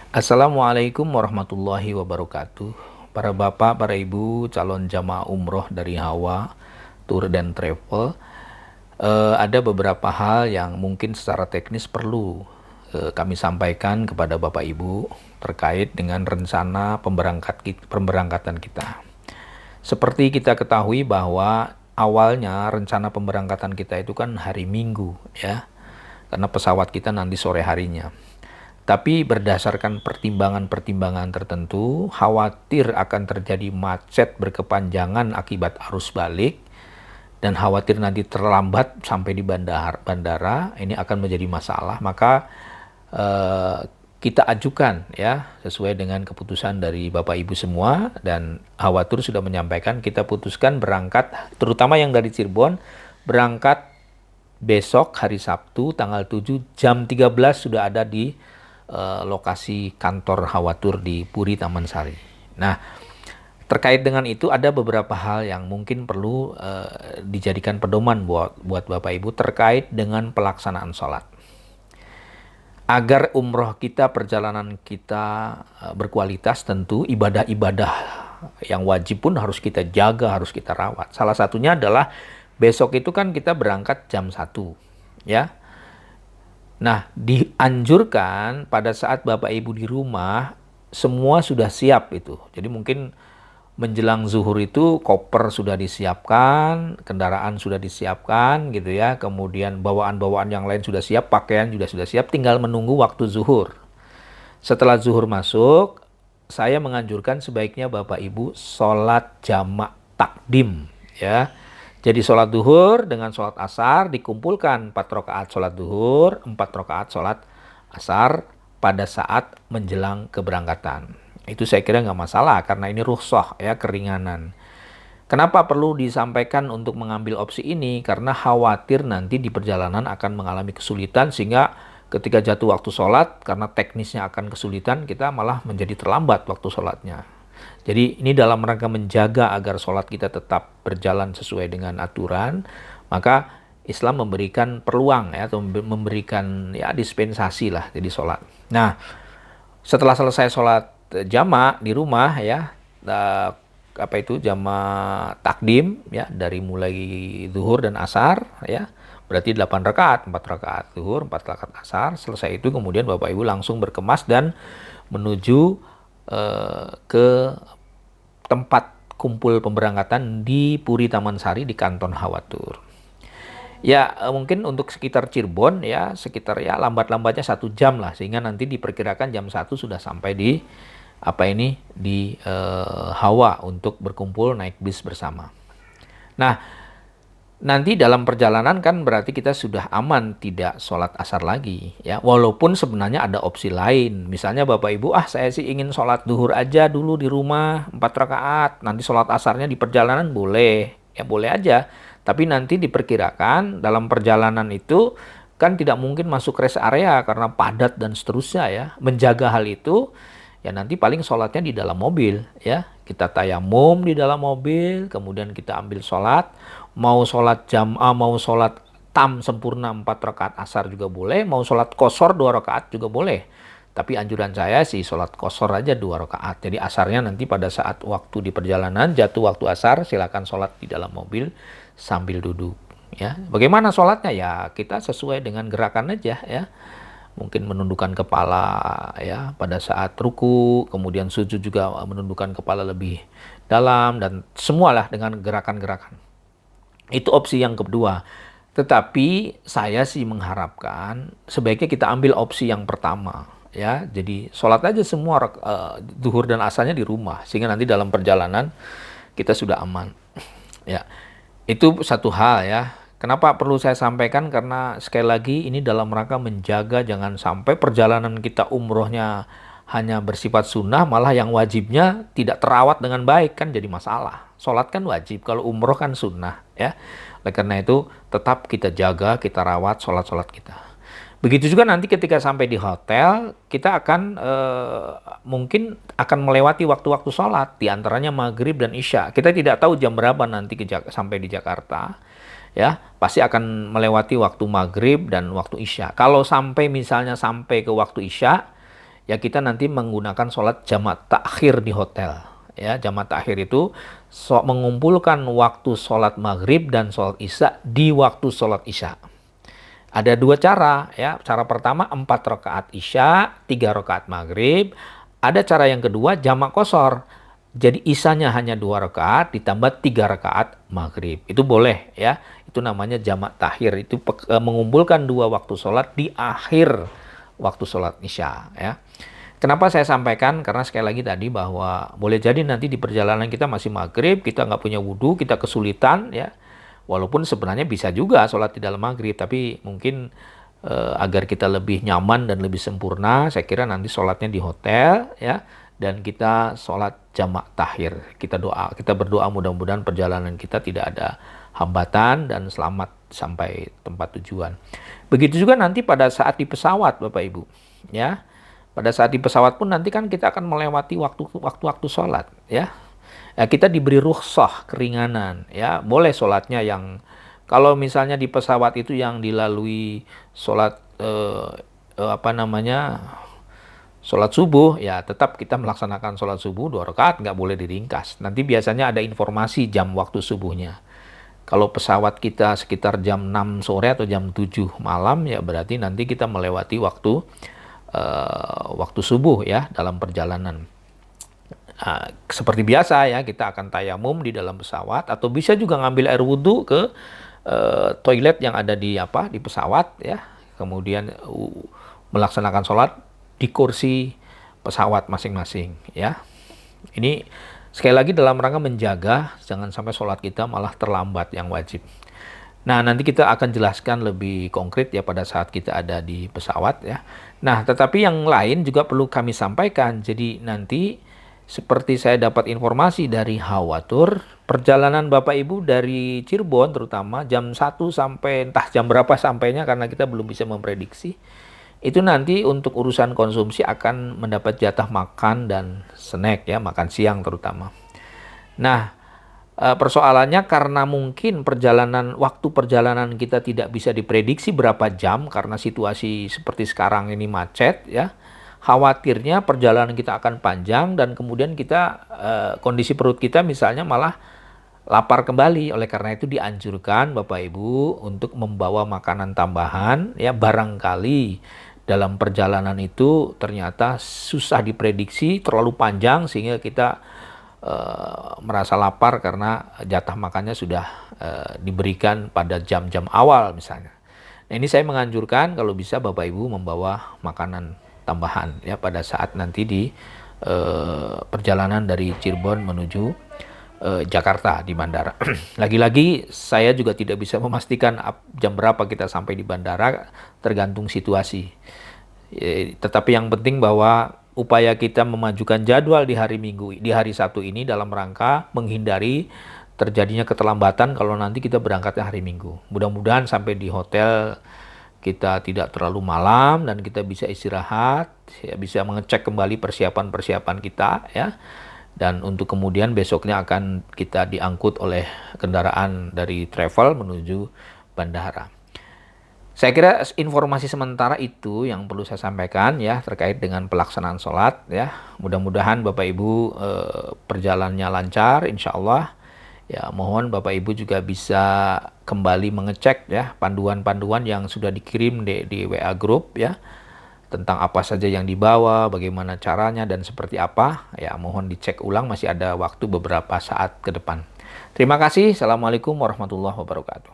Assalamualaikum warahmatullahi wabarakatuh. Para bapak, para ibu, calon jamaah umroh dari Hawa Tour dan Travel, ada beberapa hal yang mungkin secara teknis perlu kami sampaikan kepada bapak ibu terkait dengan rencana pemberangkatan kita. Seperti kita ketahui bahwa awalnya rencana pemberangkatan kita itu kan hari Minggu ya, karena pesawat kita nanti sore harinya. Tapi berdasarkan pertimbangan-pertimbangan tertentu, khawatir akan terjadi macet berkepanjangan akibat arus balik, dan khawatir nanti terlambat sampai di bandara, ini akan menjadi masalah. Maka eh, kita ajukan ya sesuai dengan keputusan dari Bapak Ibu semua, dan khawatir sudah menyampaikan kita putuskan berangkat, terutama yang dari Cirebon, berangkat besok hari Sabtu tanggal 7 jam 13 sudah ada di lokasi kantor Hawatur di Puri Taman Sari. Nah, terkait dengan itu ada beberapa hal yang mungkin perlu dijadikan pedoman buat Bapak Ibu terkait dengan pelaksanaan sholat. Agar umroh kita, perjalanan kita berkualitas, tentu ibadah-ibadah yang wajib pun harus kita jaga, harus kita rawat. Salah satunya adalah besok itu kan kita berangkat jam 1 ya. Nah, dianjurkan pada saat Bapak Ibu di rumah, semua sudah siap itu. Jadi mungkin menjelang zuhur itu koper sudah disiapkan, kendaraan sudah disiapkan gitu ya. Kemudian bawaan-bawaan yang lain sudah siap, pakaian juga sudah siap, tinggal menunggu waktu zuhur. Setelah zuhur masuk, saya menganjurkan sebaiknya Bapak Ibu sholat jamak takdim ya. Jadi sholat duhur dengan sholat asar dikumpulkan 4 rakaat sholat duhur, 4 rakaat sholat asar pada saat menjelang keberangkatan. Itu saya kira nggak masalah karena ini rukhsah ya, keringanan. Kenapa perlu disampaikan untuk mengambil opsi ini? Karena khawatir nanti di perjalanan akan mengalami kesulitan sehingga ketika jatuh waktu sholat karena teknisnya akan kesulitan, kita malah menjadi terlambat waktu sholatnya. Jadi ini dalam rangka menjaga agar sholat kita tetap berjalan sesuai dengan aturan, maka Islam memberikan peluang ya, atau memberikan ya dispensasi lah jadi sholat. Nah, setelah selesai sholat jamaah di rumah ya, apa itu jamaah takdim ya, dari mulai zuhur dan asar ya, berarti 8 rakaat, 4 rakaat zuhur, 4 rakaat asar. Selesai itu kemudian Bapak Ibu langsung berkemas dan menuju ke tempat kumpul pemberangkatan di Puri Taman Sari di kantor Hawatur. Ya mungkin untuk sekitar Cirebon ya sekitar ya lambat-lambatnya 1 jam lah, sehingga nanti diperkirakan jam 1 sudah sampai di Hawa untuk berkumpul naik bis bersama. Nah, nanti dalam perjalanan kan berarti kita sudah aman tidak sholat asar lagi ya, walaupun sebenarnya ada opsi lain. Misalnya Bapak Ibu, saya sih ingin sholat duhur aja dulu di rumah 4 rakaat, nanti sholat asarnya di perjalanan, boleh ya, boleh aja. Tapi nanti diperkirakan dalam perjalanan itu kan tidak mungkin masuk rest area karena padat dan seterusnya ya. Menjaga hal itu ya, nanti paling sholatnya di dalam mobil ya, kita tayamum di dalam mobil, kemudian kita ambil sholat. Mau sholat jam'ah, mau sholat tam sempurna 4 rakaat asar juga boleh, mau sholat kosor 2 rakaat juga boleh. Tapi anjuran saya sih sholat kosor aja 2 rakaat. Jadi asarnya nanti pada saat waktu di perjalanan, jatuh waktu asar, silakan sholat di dalam mobil sambil duduk. Ya, bagaimana sholatnya ya, kita sesuai dengan gerakan aja ya. Mungkin menundukkan kepala ya pada saat ruku, kemudian sujud juga menundukkan kepala lebih dalam, dan semualah dengan gerakan-gerakan. Itu opsi yang kedua. Tetapi saya sih mengharapkan sebaiknya kita ambil opsi yang pertama ya. Jadi sholat aja semua zuhur dan asarnya di rumah sehingga nanti dalam perjalanan kita sudah aman. Ya. Itu satu hal ya. Kenapa perlu saya sampaikan? Karena sekali lagi ini dalam rangka menjaga jangan sampai perjalanan kita umrohnya hanya bersifat sunnah, malah yang wajibnya tidak terawat dengan baik, kan jadi masalah. Sholat kan wajib, kalau umroh kan sunnah ya. Oleh karena itu tetap kita jaga, kita rawat sholat-sholat kita. Begitu juga nanti ketika sampai di hotel, kita akan mungkin akan melewati waktu-waktu sholat, diantaranya maghrib dan isya. Kita tidak tahu jam berapa nanti sampai di Jakarta. Ya, pasti akan melewati waktu maghrib dan waktu isya. Kalau sampai misalnya sampai ke waktu isya, ya kita nanti menggunakan sholat jamak takhir di hotel. Ya, jamak takhir itu mengumpulkan waktu sholat maghrib dan sholat isya di waktu sholat isya. Ada dua cara ya. Cara pertama 4 rakaat isya, 3 rakaat maghrib. Ada cara yang kedua jamak qashar. Jadi isanya hanya 2 rakaat ditambah 3 rakaat maghrib. Itu boleh ya. Itu namanya jamak takhir. Itu mengumpulkan 2 waktu sholat di akhir waktu sholat isya ya. Kenapa saya sampaikan? Karena sekali lagi tadi bahwa boleh jadi nanti di perjalanan kita masih maghrib, kita nggak punya wudhu, kita kesulitan ya. Walaupun sebenarnya bisa juga sholat di dalam maghrib, tapi mungkin agar kita lebih nyaman dan lebih sempurna, saya kira nanti sholatnya di hotel ya, dan kita sholat jamak takhir. Kita berdoa mudah-mudahan perjalanan kita tidak ada hambatan dan selamat sampai tempat tujuan. Begitu juga nanti pada saat di pesawat, Bapak Ibu, ya. Pada saat di pesawat pun nanti kan kita akan melewati waktu-waktu sholat, ya. Kita diberi rukhsah, keringanan, ya. Boleh sholatnya yang, kalau misalnya di pesawat itu yang dilalui sholat, sholat subuh, ya tetap kita melaksanakan sholat subuh 2 rakaat, nggak boleh diringkas. Nanti biasanya ada informasi jam waktu subuhnya. Kalau pesawat kita sekitar jam 6 sore atau jam 7 malam, ya berarti nanti kita melewati waktu subuh ya dalam perjalanan. Seperti biasa ya, kita akan tayamum di dalam pesawat atau bisa juga ngambil air wudhu ke toilet yang ada di pesawat ya. Kemudian melaksanakan sholat di kursi pesawat masing-masing ya. Ini sekali lagi dalam rangka menjaga jangan sampai sholat kita malah terlambat yang wajib. Nah, nanti kita akan jelaskan lebih konkret ya pada saat kita ada di pesawat ya. Nah, tetapi yang lain juga perlu kami sampaikan. Jadi nanti seperti saya dapat informasi dari Hawatur, perjalanan Bapak Ibu dari Cirebon terutama jam 1 sampai entah jam berapa sampainya karena kita belum bisa memprediksi. Itu nanti untuk urusan konsumsi akan mendapat jatah makan dan snack ya, makan siang terutama. Nah, persoalannya karena mungkin waktu perjalanan kita tidak bisa diprediksi berapa jam karena situasi seperti sekarang ini macet ya. Khawatirnya perjalanan kita akan panjang dan kemudian kita kondisi perut kita misalnya malah lapar kembali. Oleh karena itu dianjurkan Bapak Ibu untuk membawa makanan tambahan ya, barangkali dalam perjalanan itu ternyata susah diprediksi, terlalu panjang sehingga kita merasa lapar karena jatah makannya sudah diberikan pada jam-jam awal misalnya. Nah, ini saya menganjurkan kalau bisa Bapak Ibu membawa makanan tambahan ya pada saat nanti di perjalanan dari Cirebon menuju Jakarta di bandara. Lagi-lagi saya juga tidak bisa memastikan jam berapa kita sampai di bandara, tergantung situasi. Tetapi yang penting bahwa upaya kita memajukan jadwal di hari Sabtu ini dalam rangka menghindari terjadinya keterlambatan kalau nanti kita berangkatnya hari Minggu. Mudah-mudahan sampai di hotel kita tidak terlalu malam dan kita bisa istirahat, ya, bisa mengecek kembali persiapan-persiapan kita ya. Dan untuk kemudian besoknya akan kita diangkut oleh kendaraan dari travel menuju bandara. Saya kira informasi sementara itu yang perlu saya sampaikan ya terkait dengan pelaksanaan sholat ya. Mudah-mudahan Bapak Ibu perjalanannya lancar insya Allah. Ya mohon Bapak Ibu juga bisa kembali mengecek ya panduan-panduan yang sudah dikirim di WA Group ya. Tentang apa saja yang dibawa, bagaimana caranya dan seperti apa. Ya mohon dicek ulang, masih ada waktu beberapa saat ke depan. Terima kasih. Assalamualaikum warahmatullahi wabarakatuh.